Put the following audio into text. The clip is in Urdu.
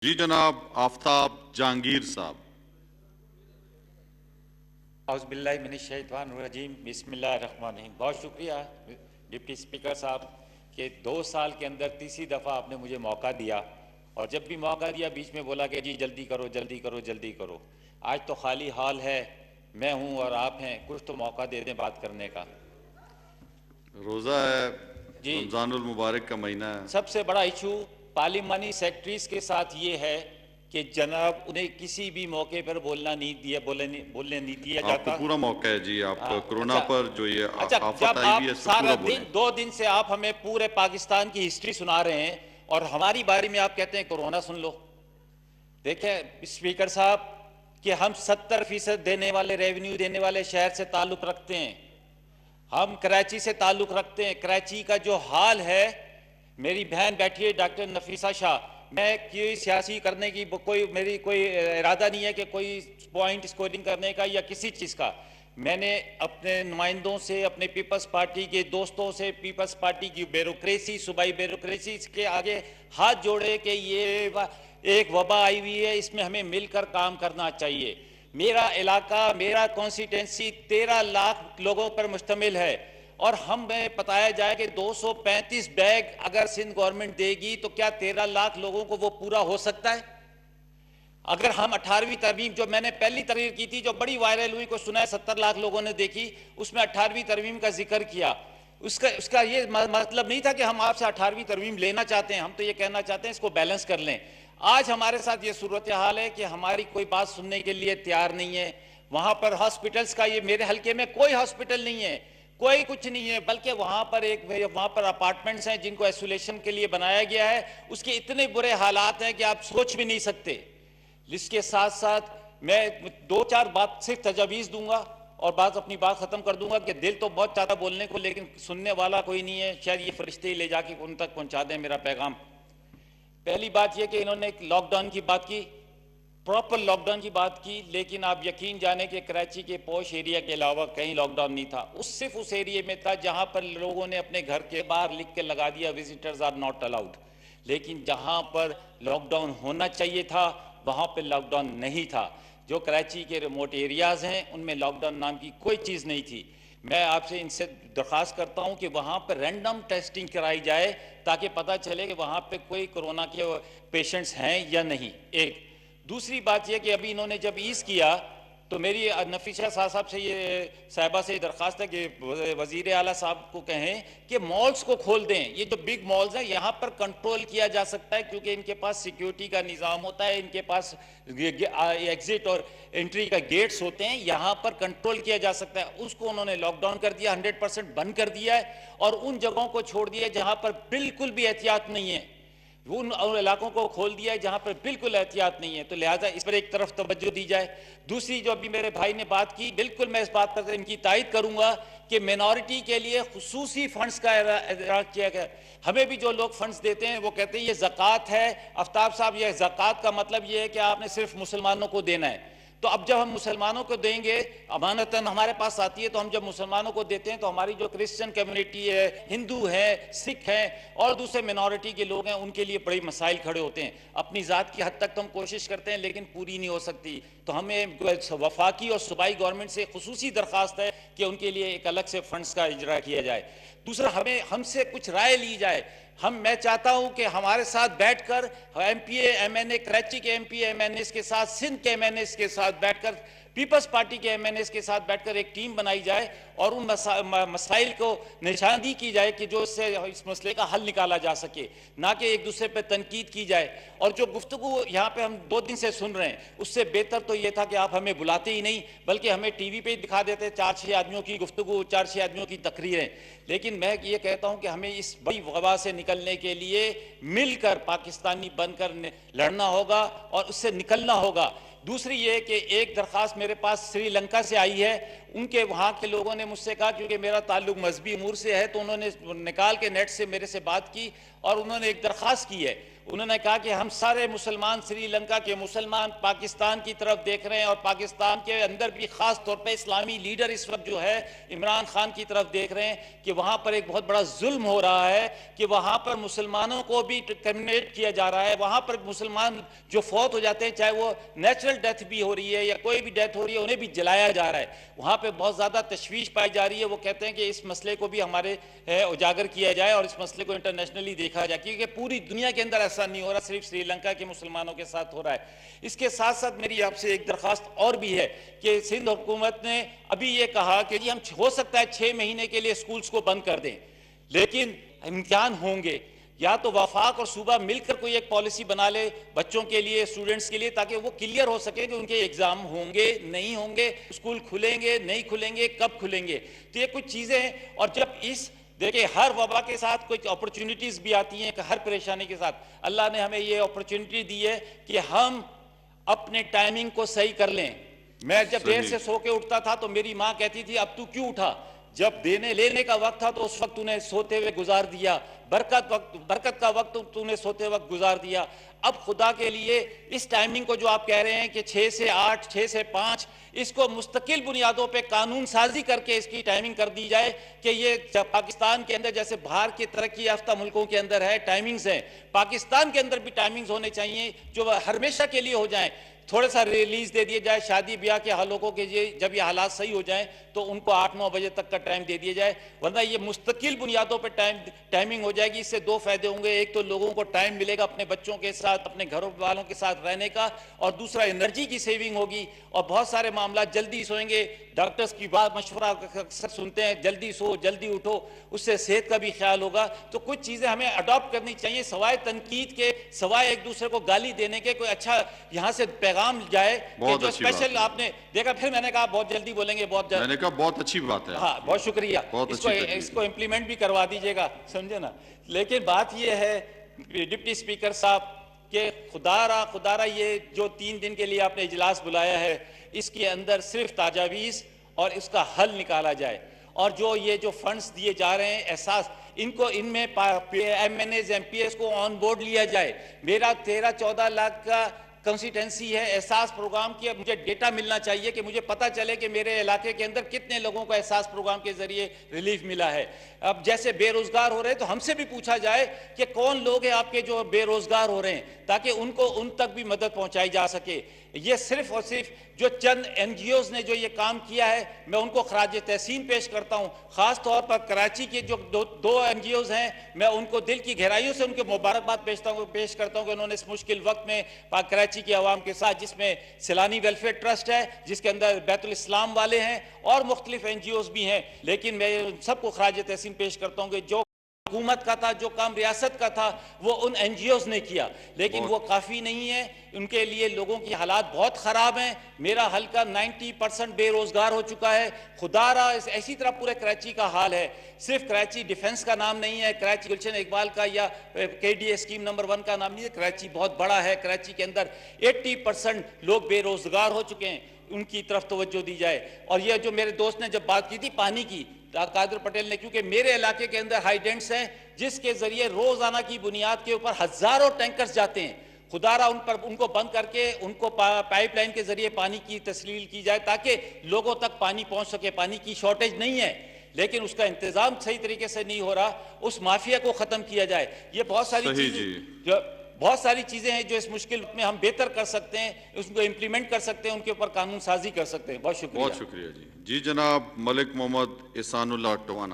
جی جناب آفتاب جہانگیر صاحب۔ اعوذ باللہ من الشیطان الرجیم، بسم اللہ الرحمن الرحیم۔ بہت شکریہ ڈپٹی اسپیکر صاحب کہ 2 سال کے اندر تیسری دفعہ آپ نے مجھے موقع دیا، اور جب بھی موقع دیا بیچ میں بولا کہ جی جلدی کرو جلدی کرو جلدی کرو۔ آج تو خالی حال ہے، میں ہوں اور آپ ہیں، کچھ تو موقع دے دیں بات کرنے کا۔ روزہ ہے، جی، رمضان المبارک کا مہینہ ہے۔ سب سے بڑا ایشو پارلیمانی سیکرٹریز کے ساتھ یہ ہے کہ جناب انہیں کسی بھی موقع پر بولنے نہیں دیا آپ کو جاتا۔ پورا موقع ہے جی، آپ کرونا اچھا پر جو یہ اچھا، آفت جب آئی آپ ہوئی ہے اس پر سارا پورا دن بولیں۔ 2 دن سے آپ ہمیں پورے پاکستان کی ہسٹری سنا رہے ہیں اور ہماری باری میں آپ کہتے ہیں کورونا سن لو۔ دیکھیں اسپیکر صاحب کہ ہم 70% دینے والے ریونیو دینے والے شہر سے تعلق رکھتے ہیں، ہم کراچی سے تعلق رکھتے ہیں۔ کراچی کا جو حال ہے، میری بہن بیٹھی ہے ڈاکٹر نفیسہ شاہ، میں کوئی سیاسی کرنے کی میری کوئی ارادہ نہیں ہے کہ کوئی پوائنٹ اسکورنگ کرنے کا یا کسی چیز کا۔ میں نے اپنے نمائندوں سے، اپنے پیپلز پارٹی کے دوستوں سے، پیپلز پارٹی کی بیوروکریسی، صوبائی بیوروکریسی کے آگے ہاتھ جوڑے کہ یہ ایک وبا آئی ہوئی ہے، اس میں ہمیں مل کر کام کرنا چاہیے۔ میرا علاقہ، میرا کانسٹیٹنسی 13 لاکھ لوگوں پر مشتمل ہے، اور ہمیں بتایا جائے کہ 235 بیگ اگر سندھ گورنمنٹ دے گی تو کیا 13 لاکھ لوگوں کو وہ پورا ہو سکتا ہے؟ اگر ہم 18ویں ترمیم جو میں نے پہلی تقریر کی تھی جو بڑی وائرل ہوئی، کو سنا ہے 70 لاکھ لوگوں نے دیکھی، اس میں 18ویں ترمیم کا ذکر کیا۔ اس کا یہ مطلب نہیں تھا کہ ہم آپ سے 18ویں ترمیم لینا چاہتے ہیں، ہم تو یہ کہنا چاہتے ہیں اس کو بیلنس کر لیں۔ آج ہمارے ساتھ یہ صورتحال ہے کہ ہماری کوئی بات سننے کے لیے تیار نہیں ہے۔ وہاں پر ہاسپٹلز کا، یہ میرے حلقے میں کوئی ہاسپٹل نہیں ہے، کوئی کچھ نہیں ہے، بلکہ وہاں پر اپارٹمنٹس ہیں جن کو ایسولیشن کے لیے بنایا گیا ہے، اس کے اتنے برے حالات ہیں کہ آپ سوچ بھی نہیں سکتے۔ اس کے ساتھ ساتھ میں 2-4 بات صرف تجاویز دوں گا اور اپنی بات ختم کر دوں گا کہ دل تو بہت چاہتا بولنے کو لیکن سننے والا کوئی نہیں ہے، شاید یہ فرشتے ہی لے جا کے ان تک پہنچا دیں میرا پیغام۔ پہلی بات یہ کہ انہوں نے ایک لاک ڈاؤن کی بات کی، پراپر لاک ڈاؤن کی بات کی، لیکن آپ یقین جانے کہ کراچی کے پوش ایریا کے علاوہ کہیں لاک ڈاؤن نہیں تھا۔ صرف اس ایریے میں تھا جہاں پر لوگوں نے اپنے گھر کے باہر لکھ کے لگا دیا وزٹرز آر ناٹ الاؤڈ، لیکن جہاں پر لاک ڈاؤن ہونا چاہیے تھا وہاں پہ لاک ڈاؤن نہیں تھا۔ جو کراچی کے ریموٹ ایریاز ہیں ان میں لاک ڈاؤن نام کی کوئی چیز نہیں تھی۔ میں آپ سے ان سے درخواست کرتا ہوں کہ وہاں پہ رینڈم ٹیسٹنگ کرائی جائے تاکہ پتہ چلے کہ وہاں پہ کوئی کرونا کے پیشنٹس ہیں یا نہیں۔ ایک دوسری بات یہ کہ ابھی انہوں نے جب ایز کیا تو میری نفیسہ صاحب سے یہ صاحبہ سے درخواست ہے کہ وزیر اعلیٰ صاحب کو کہیں کہ مالز کو کھول دیں۔ یہ جو بگ مالز ہیں یہاں پر کنٹرول کیا جا سکتا ہے کیونکہ ان کے پاس سیکیورٹی کا نظام ہوتا ہے، ان کے پاس ایگزٹ اور انٹری کا گیٹس ہوتے ہیں، یہاں پر کنٹرول کیا جا سکتا ہے۔ اس کو انہوں نے لاک ڈاؤن کر دیا، 100% بند کر دیا ہے، اور ان جگہوں کو چھوڑ دیا ہے جہاں پر بالکل بھی احتیاط نہیں ہے، ان علاقوں کو کھول دیا ہے جہاں پر بالکل احتیاط نہیں ہے۔ تو لہٰذا اس پر ایک طرف توجہ دی جائے۔ دوسری جو ابھی میرے بھائی نے بات کی، بالکل میں اس بات پر ان کی تائید کروں گا کہ مینورٹی کے لیے خصوصی فنڈز کا اعلان کیا گیا۔ ہمیں بھی جو لوگ فنڈز دیتے ہیں وہ کہتے ہیں یہ زکوٰۃ ہے۔ آفتاب صاحب، یہ زکوٰۃ کا مطلب یہ ہے کہ آپ نے صرف مسلمانوں کو دینا ہے۔ تو اب جب ہم مسلمانوں کو دیں گے، امانتاً ہمارے پاس آتی ہے، تو ہم جب مسلمانوں کو دیتے ہیں تو ہماری جو کرسچن کمیونٹی ہے، ہندو ہیں، سکھ ہیں اور دوسرے مینورٹی کے لوگ ہیں، ان کے لیے بڑے مسائل کھڑے ہوتے ہیں۔ اپنی ذات کی حد تک تو ہم کوشش کرتے ہیں لیکن پوری نہیں ہو سکتی، تو ہمیں وفاقی اور صوبائی گورنمنٹ سے خصوصی درخواست ہے کہ ان کے لیے ایک الگ سے فنڈز کا اجرا کیا جائے۔ دوسرا، ہم سے کچھ رائے لی جائے۔ میں چاہتا ہوں کہ ہمارے ساتھ بیٹھ کر M P A M N A, Karachi کے M P A M N A کے ساتھ، سندھ کے ایم این اے کے ساتھ بیٹھ کر، پیپلز پارٹی کے ایم این اے کے ساتھ بیٹھ کر ایک ٹیم بنائی جائے اور ان مسائل کو نشاندہی کی جائے کہ جو اس مسئلے کا حل نکالا جا سکے، نہ کہ ایک دوسرے پہ تنقید کی جائے۔ اور جو گفتگو یہاں پہ ہم 2 دن سے سن رہے ہیں، اس سے بہتر تو یہ تھا کہ آپ ہمیں بلاتے ہی نہیں بلکہ ہمیں ٹی وی پہ ہی دکھا دیتے 4-6 آدمیوں کی گفتگو، 4-6 آدمیوں کی تقریریں۔ لیکن میں یہ کہتا ہوں کہ ہمیں اس بڑی وبا سے نکلنے کے لیے مل کر پاکستانی بن کر لڑنا ہوگا اور اس سے نکلنا ہوگا۔ دوسری یہ کہ ایک درخواست میرے پاس سری لنکا سے آئی ہے، ان کے وہاں کے لوگوں نے مجھ سے کہا، کیونکہ میرا تعلق مذہبی امور سے ہے، تو انہوں نے نکال کے نیٹ سے میرے سے بات کی اور انہوں نے ایک درخواست کی ہے. انہوں نے کہا کہ ہم سارے مسلمان سری لنکا کے مسلمان پاکستان کی طرف دیکھ رہے ہیں اور پاکستان کے اندر بھی خاص طور پہ اسلامی لیڈر اس وقت جو ہے عمران خان کی طرف دیکھ رہے ہیں کہ وہاں پر ایک بہت بڑا ظلم ہو رہا ہے کہ وہاں پر مسلمانوں کو بھی ٹرمینیٹ کیا جا رہا ہے. وہاں پر مسلمان جو فوت ہو جاتے ہیں چاہے وہ نیچرل ڈیتھ بھی ہو رہی ہے یا کوئی بھی ڈیتھ ہو رہی ہے انہیں بھی جلایا جا رہا ہے. وہاں پہ بہت زیادہ تشویش پائی جا رہی ہے. وہ کہتے ہیں کہ اس مسئلے کو بھی ہمارے اجاگر کیا جائے اور اس مسئلے کو انٹرنیشنلی دیکھا جائے کیونکہ پوری دنیا کے اندر ایسا نہیں ہو رہا, صرف سری لنکا کے مسلمانوں کے ساتھ ہو رہا ہے. اس کے ساتھ ساتھ میری آپ سے ایک درخواست اور بھی ہے کہ سندھ حکومت نے ابھی یہ کہا کہ ہم ہو سکتا ہے 6 مہینے کے لیے سکولز کو بند کر دیں, لیکن امتحان ہوں گے. یا تو وفاق اور صوبہ مل کر کوئی ایک پالیسی بنا لے بچوں کے لیے, اسٹوڈنٹس کے لیے, تاکہ وہ کلیئر ہو سکے کہ ان کے ایگزام ہوں گے نہیں ہوں گے, اسکول کھلیں گے نہیں کھلیں گے, کب کھلیں گے. تو یہ کچھ چیزیں ہیں. اور جب دیکھیں ہر وبا کے ساتھ کچھ اپرچونٹیز بھی آتی ہیں, کہ ہر پریشانی کے ساتھ اللہ نے ہمیں یہ اپرچونٹی دی ہے کہ ہم اپنے ٹائمنگ کو صحیح کر لیں. میں جب دیر سے سو کے اٹھتا تھا تو میری ماں کہتی تھی اب تو کیوں اٹھا, جب دینے لینے کا وقت تھا تو اس وقت تو نے سوتے ہوئے گزار دیا, برکت کا وقت تو نے سوتے وقت گزار دیا. اب خدا کے لیے اس ٹائمنگ کو جو آپ کہہ رہے ہیں کہ 6 سے 8, 6 سے 5, اس کو مستقل بنیادوں پہ قانون سازی کر کے اس کی ٹائمنگ کر دی جائے کہ یہ پاکستان کے اندر جیسے باہر کے ترقی یافتہ ملکوں کے اندر ہے ٹائمنگز ہیں, پاکستان کے اندر بھی ٹائمنگز ہونے چاہیے جو ہمیشہ کے لیے ہو جائیں. تھوڑا سا ریلیز دے دیا جائے شادی بیاہ کے حالوں کے جب یہ حالات صحیح ہو جائیں تو ان کو 8-9 بجے تک کا ٹائم دے دیا جائے, ورنہ یہ مستقل بنیادوں پہ ٹائمنگ ہو جائے گی. اس سے 2 فائدے ہوں گے, ایک تو لوگوں کو ٹائم ملے گا اپنے بچوں کے ساتھ اپنے گھروں والوں کے ساتھ رہنے کا, اور دوسرا انرجی کی سیونگ ہوگی اور بہت سارے معاملات جلدی سوئیں گے. ڈاکٹرز کی بات مشورہ اکثر سنتے ہیں جلدی سو جلدی اٹھو, اس سے صحت کا بھی خیال ہوگا. تو کچھ چیزیں ہمیں اڈاپٹ کرنی چاہیے سوائے تنقید کے, سوائے ایک دوسرے کو گالی دینے کے. کوئی اچھا یہاں سے پیغام جائے کہ جو اسپیشل آپ نے دیکھا. پھر میں نے کہا بہت جلدی بولیں گے, میں نے کہا بہت اچھی بات ہے. ہاں بہت شکریہ, اس کو امپلیمنٹ بھی کروا دیجئے گا, سمجھے نا. لیکن بات یہ ہے ڈپٹی اسپیکر صاحب کہ خدا را یہ جو 3 دن کے لیے آپ نے اجلاس بلایا ہے اس کے اندر صرف تجاویز اور اس کا حل نکالا جائے, اور جو فنڈز دیے جا رہے ہیں احساس ان میں M N As M P S کو آن بورڈ لیا جائے. میرا 13-14 لاکھ کا کنسٹیٹنسی ہے احساس پروگرام کی. مجھے ڈیٹا ملنا چاہیے کہ مجھے پتہ چلے کہ میرے علاقے کے اندر کتنے لوگوں کو احساس پروگرام کے ذریعے ریلیف ملا ہے. اب جیسے بے روزگار ہو رہے ہیں تو ہم سے بھی پوچھا جائے کہ کون لوگ ہیں آپ کے جو بے روزگار ہو رہے ہیں, تاکہ ان تک بھی مدد پہنچائی جا سکے. یہ صرف اور صرف جو چند این جی اوز نے جو یہ کام کیا ہے میں ان کو خراج تحسین پیش کرتا ہوں. خاص طور پر کراچی کے جو 2 این جی اوز ہیں میں ان کو دل کی گہرائیوں سے ان کے مبارکباد پیش کرتا ہوں کہ انہوں نے اس مشکل وقت میں کراچی کی عوام کے ساتھ, جس میں سیلانی ویلفیئر ٹرسٹ ہے جس کے اندر بیت الاسلام والے ہیں اور مختلف این جی اوز بھی ہیں, لیکن میں سب کو خراج تحسین پیش کرتا ہوں کہ جو حکومت کا تھا, جو کام ریاست کا تھا وہ ان این جی اوز نے کیا, لیکن وہ کافی نہیں ہے. ان کے لیے لوگوں کی حالات بہت خراب ہیں. میرا حلقہ 90% بے روزگار ہو چکا ہے. خدا را اسی طرح پورے کراچی کا حال ہے. صرف کراچی ڈیفنس کا نام نہیں ہے, کراچی گلشن اقبال کا یا کے ڈی اے اسکیم نمبر 1 کا نام نہیں ہے. کراچی بہت بڑا ہے. کراچی کے اندر 80% لوگ بے روزگار ہو چکے ہیں, ان کی طرف توجہ دی جائے. اور یہ جو میرے دوست نے جب بات کی تھی پانی کی, قادر پٹیل نے, کیونکہ میرے علاقے کے اندر ہائیڈنٹس ہیں جس کے ذریعے روزانہ کی بنیاد کے اوپر ہزاروں ٹینکرز جاتے ہیں. خدا را ان کو بند کر کے ان کو پائپ لائن کے ذریعے پانی کی تسلیل کی جائے تاکہ لوگوں تک پانی پہنچ سکے. پانی کی شارٹیج نہیں ہے لیکن اس کا انتظام صحیح طریقے سے نہیں ہو رہا. اس مافیا کو ختم کیا جائے. یہ بہت ساری چیزیں ہیں جو اس مشکل میں ہم بہتر کر سکتے ہیں, اس کو امپلیمنٹ کر سکتے ہیں, ان کے اوپر قانون سازی کر سکتے ہیں. بہت شکریہ. جی جناب ملک محمد احسان اللہ ٹوانا.